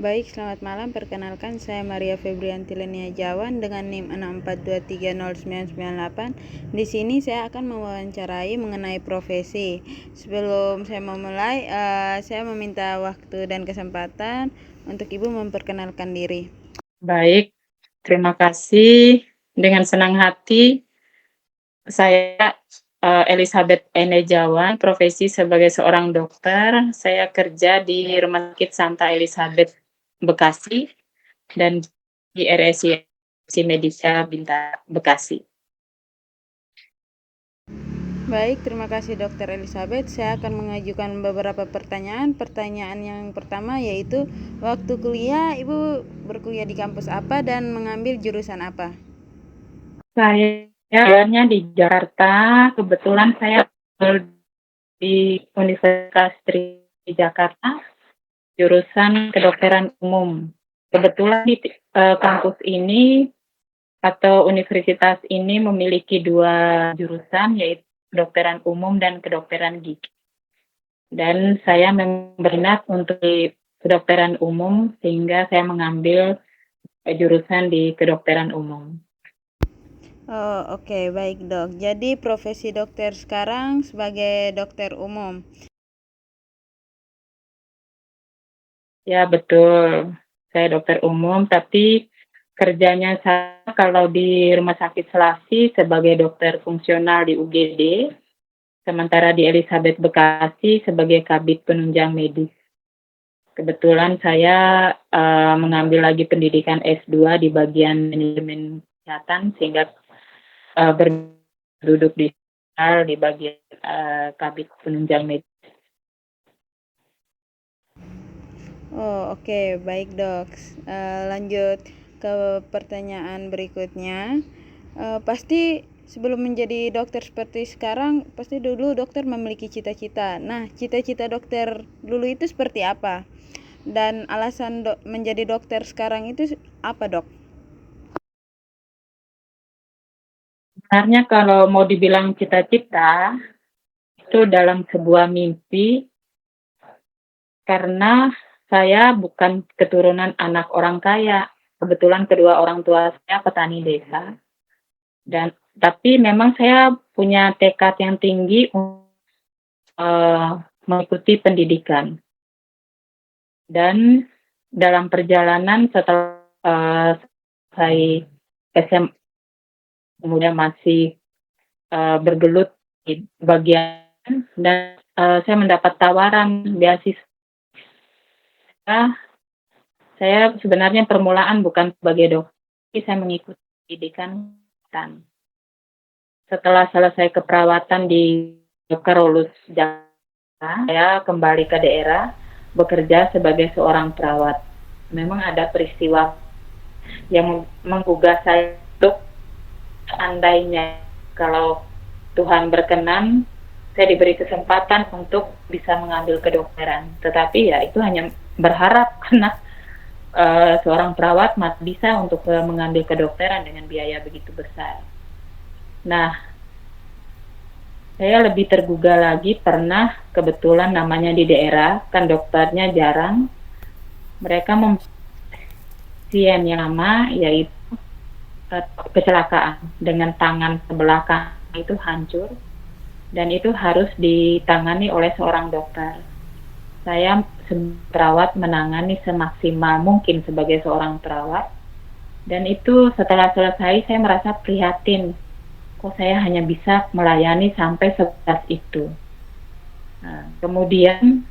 Baik, selamat malam. Perkenalkan, saya Maria Febrianti Lenia Jawan dengan NIM 642309998. Di sini saya akan mewawancarai mengenai profesi. Sebelum saya memulai, saya meminta waktu dan kesempatan untuk Ibu memperkenalkan diri. Baik, terima kasih. Dengan senang hati, saya Elizabeth Enejawan, profesi sebagai seorang dokter. Saya kerja di Rumah Sakit Santa Elizabeth Bekasi dan di RSI Medika Bintang Bekasi. Baik, terima kasih Dokter Elizabeth. Saya akan mengajukan beberapa pertanyaan. Pertanyaan yang pertama yaitu, waktu kuliah Ibu berkuliah di kampus apa dan mengambil jurusan apa? Saya kuliahnya di Jakarta. Kebetulan saya di Universitas Tri Jakarta, jurusan kedokteran umum. Kebetulan di kampus ini atau universitas ini memiliki dua jurusan, yaitu kedokteran umum dan kedokteran gigi. Dan saya memang berminat untuk di kedokteran umum, sehingga saya mengambil jurusan di kedokteran umum. Oh, oke, baik dok. Jadi profesi dokter sekarang sebagai dokter umum. Ya, betul. Saya dokter umum, tapi kerjanya saya kalau di Rumah Sakit Selasi sebagai dokter fungsional di UGD, sementara di Elizabeth Bekasi sebagai kabid penunjang medis. Kebetulan saya mengambil lagi pendidikan S2 di bagian manajemen kesehatan, sehingga berduduk di bagian kabid penunjang medis. Oh, oke, baik dok. Lanjut ke pertanyaan berikutnya. Pasti sebelum menjadi dokter seperti sekarang, pasti dulu dokter memiliki cita-cita. Nah, cita-cita dokter dulu itu seperti apa? Dan alasan menjadi dokter sekarang itu apa dok? Sebenarnya kalau mau dibilang cita-cita, itu dalam sebuah mimpi, karena saya bukan keturunan anak orang kaya. Kebetulan kedua orang tua saya petani desa. Dan tapi memang saya punya tekad yang tinggi untuk mengikuti pendidikan. Dan dalam perjalanan setelah saya SMA, kemudian masih bergelut di bagian, dan saya mendapat tawaran beasiswa. Saya sebenarnya permulaan bukan sebagai dokter, tapi saya mengikuti pendidikan. Setelah selesai keperawatan di Karolus, Jakarta, saya kembali ke daerah bekerja sebagai seorang perawat. Memang ada peristiwa yang menggugah saya untuk seandainya kalau Tuhan berkenan, saya diberi kesempatan untuk bisa mengambil kedokteran. Tetapi ya itu hanya berharap, karena seorang perawat masih bisa untuk mengambil kedokteran dengan biaya begitu besar. Nah, saya lebih tergugah lagi, pernah kebetulan namanya di daerah, kan dokternya jarang. Mereka pasien yang lama, yaitu kecelakaan dengan tangan sebelah kanan itu hancur, dan itu harus ditangani oleh seorang dokter. Saya perawat menangani semaksimal mungkin sebagai seorang perawat, dan itu setelah selesai saya merasa prihatin, kok saya hanya bisa melayani sampai sebatas itu. Nah, kemudian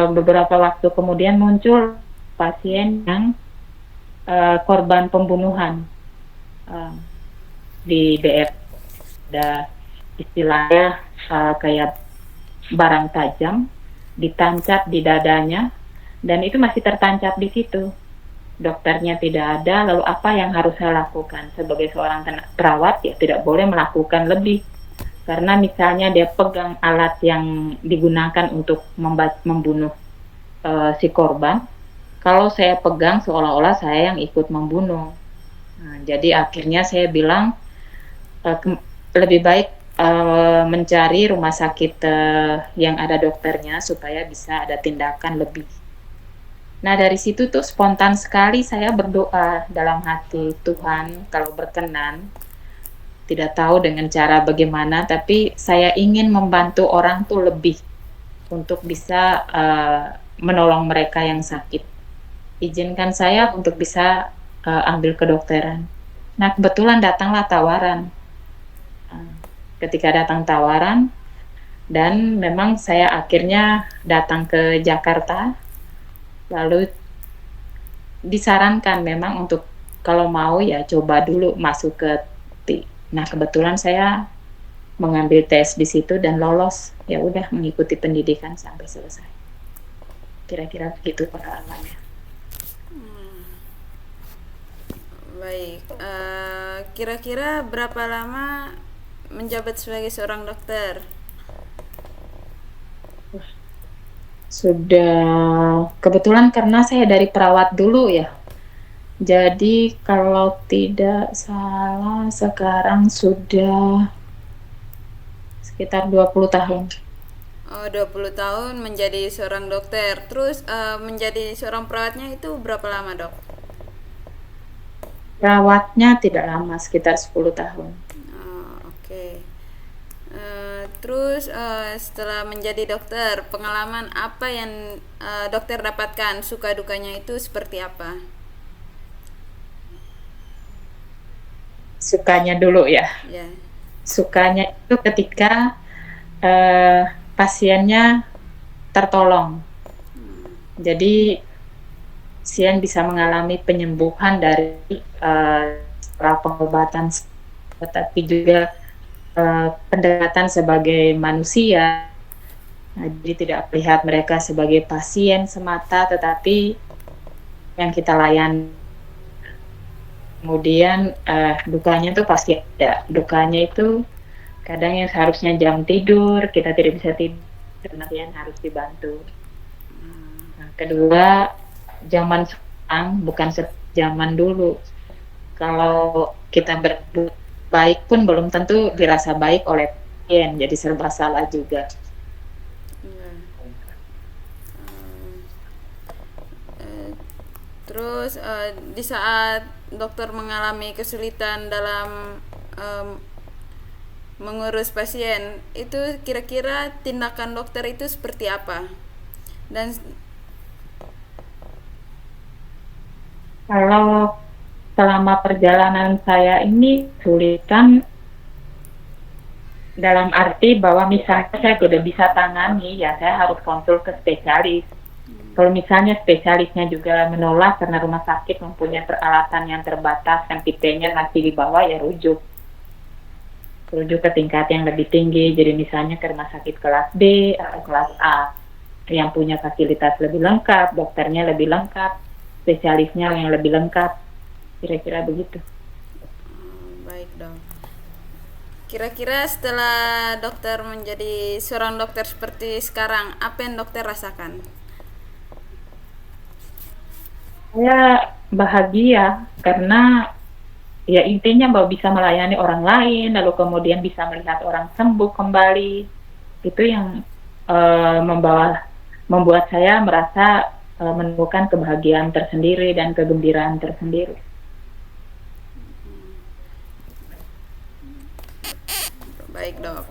beberapa waktu kemudian muncul pasien yang korban pembunuhan di daerah, ada istilahnya kayak barang tajam ditancap di dadanya, dan itu masih tertancap di situ. Dokternya tidak ada, lalu apa yang harus saya lakukan? Sebagai seorang perawat, ya tidak boleh melakukan lebih. Karena misalnya dia pegang alat yang digunakan untuk membunuh si korban, kalau saya pegang seolah-olah saya yang ikut membunuh. Nah, jadi akhirnya saya bilang lebih baik mencari rumah sakit yang ada dokternya supaya bisa ada tindakan lebih. Nah dari situ tuh spontan sekali saya berdoa dalam hati, Tuhan kalau berkenan, tidak tahu dengan cara bagaimana, tapi saya ingin membantu orang tuh lebih untuk bisa menolong mereka yang sakit. Izinkan saya untuk bisa ambil kedokteran. Nah kebetulan datanglah tawaran. Uh, Ketika datang tawaran, dan memang saya akhirnya datang ke Jakarta, lalu disarankan memang untuk kalau mau ya coba dulu masuk ke TI. Nah kebetulan saya mengambil tes di situ dan lolos, ya udah mengikuti pendidikan sampai selesai. Kira-kira begitu pengalamannya. Baik, kira-kira berapa lama menjabat sebagai seorang dokter? Sudah kebetulan karena saya dari perawat dulu ya. Jadi kalau tidak salah sekarang sudah sekitar 20 tahun. Oh, 20 tahun menjadi seorang dokter. Terus menjadi seorang perawatnya itu berapa lama, Dok? Perawatnya tidak lama, sekitar 10 tahun. Oh, oke. Terus setelah menjadi dokter, pengalaman apa yang dokter dapatkan? Suka dukanya itu seperti apa? Sukanya dulu ya. Ya. Sukanya itu ketika eh, pasiennya tertolong. Jadi pasien bisa mengalami penyembuhan dari setelah pengobatan, tetapi juga pendekatan sebagai manusia. Nah, jadi tidak melihat mereka sebagai pasien semata, tetapi yang kita layani. Kemudian dukanya tuh pasti ada. Dukanya itu kadang yang seharusnya jam tidur kita tidak bisa tidur, kemudian harus dibantu. Nah, kedua, zaman sekarang bukan zaman dulu. Kalau kita berbuat baik pun belum tentu dirasa baik oleh pasien, jadi serba salah juga. Ya. Terus di saat dokter mengalami kesulitan dalam mengurus pasien, itu kira-kira tindakan dokter itu seperti apa? Dan Kalau selama perjalanan saya ini kesulitan dalam arti bahwa misalnya saya tidak bisa tangani, ya saya harus konsul ke spesialis. Kalau misalnya spesialisnya juga menolak karena rumah sakit mempunyai peralatan yang terbatas dan tipenya masih di bawah, ya rujuk ke tingkat yang lebih tinggi. Jadi misalnya ke rumah sakit kelas B atau kelas A yang punya fasilitas lebih lengkap, dokternya lebih lengkap, spesialisnya yang lebih lengkap, kira-kira begitu. baik, Dok. Kira-kira setelah dokter menjadi seorang dokter seperti sekarang, apa yang dokter rasakan? Saya bahagia karena ya intinya bahwa bisa melayani orang lain, lalu kemudian bisa melihat orang sembuh kembali, itu yang membuat saya merasa menemukan kebahagiaan tersendiri dan kegembiraan tersendiri. Baik, Dok.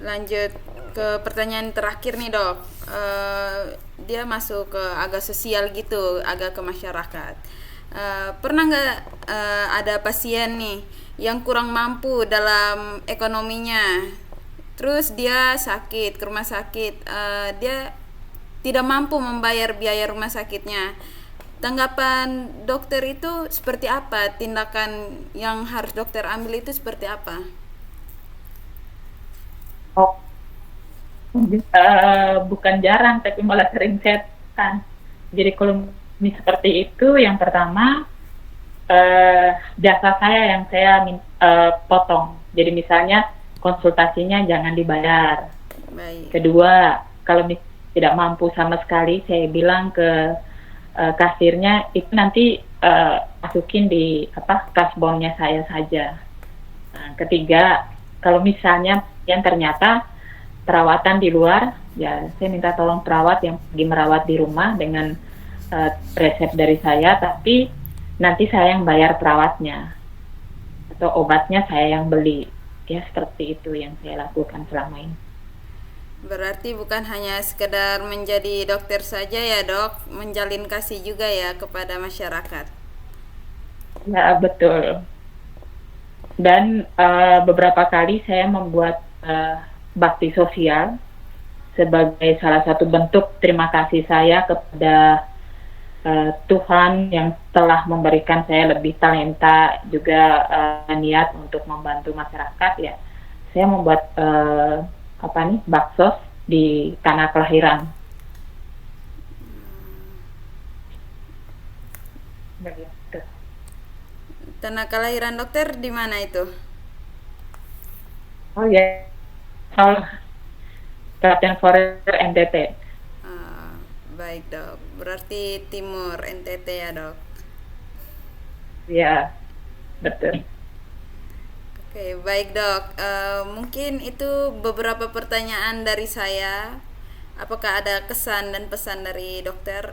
Lanjut ke pertanyaan terakhir nih, Dok. Dia masuk ke agak sosial gitu, agak ke masyarakat. Pernah nggak ada pasien nih yang kurang mampu dalam ekonominya, terus dia sakit ke rumah sakit, dia tidak mampu membayar biaya rumah sakitnya. Tanggapan dokter itu seperti apa? Tindakan yang harus dokter ambil itu seperti apa? Oh, bukan jarang, tapi malah sering setan. Jadi kalau seperti itu, yang pertama jasa saya yang saya potong. Jadi misalnya konsultasinya jangan dibayar. Baik. Kedua, kalau tidak mampu sama sekali, saya bilang ke kasirnya itu nanti masukin di kasbonnya saya saja. Nah, ketiga, kalau misalnya yang ternyata perawatan di luar, ya saya minta tolong perawat yang pergi merawat di rumah dengan resep dari saya, tapi nanti saya yang bayar perawatnya atau obatnya saya yang beli. Ya seperti itu yang saya lakukan selama ini. Berarti bukan hanya sekedar menjadi dokter saja ya dok, menjalin kasih juga ya kepada masyarakat. Ya betul. Dan beberapa kali saya membuat bakti sosial sebagai salah satu bentuk terima kasih saya kepada Tuhan yang telah memberikan saya lebih talenta juga niat untuk membantu masyarakat ya. Saya membuat baksos di tanah kelahiran. Begitu. Tanah kelahiran dokter di mana itu? Oh ya, oh, Klaten Forest NTT. Ah, baik dok, berarti timur NTT ya dok. Ya, betul. Oke, baik dok. Mungkin itu beberapa pertanyaan dari saya. Apakah ada kesan dan pesan dari dokter?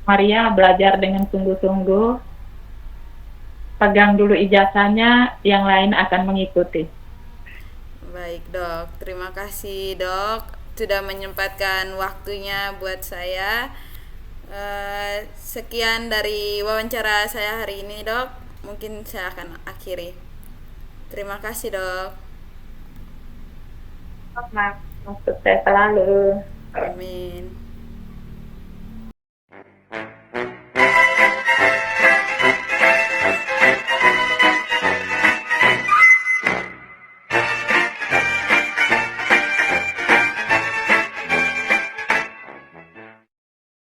Maria belajar dengan sungguh-sungguh, pegang dulu ijazahnya, yang lain akan mengikuti. Baik dok, terima kasih dok sudah menyempatkan waktunya buat saya. Sekian dari wawancara saya hari ini dok. Mungkin saya akan akhiri. Terima kasih dok. Sukses selalu. Amin.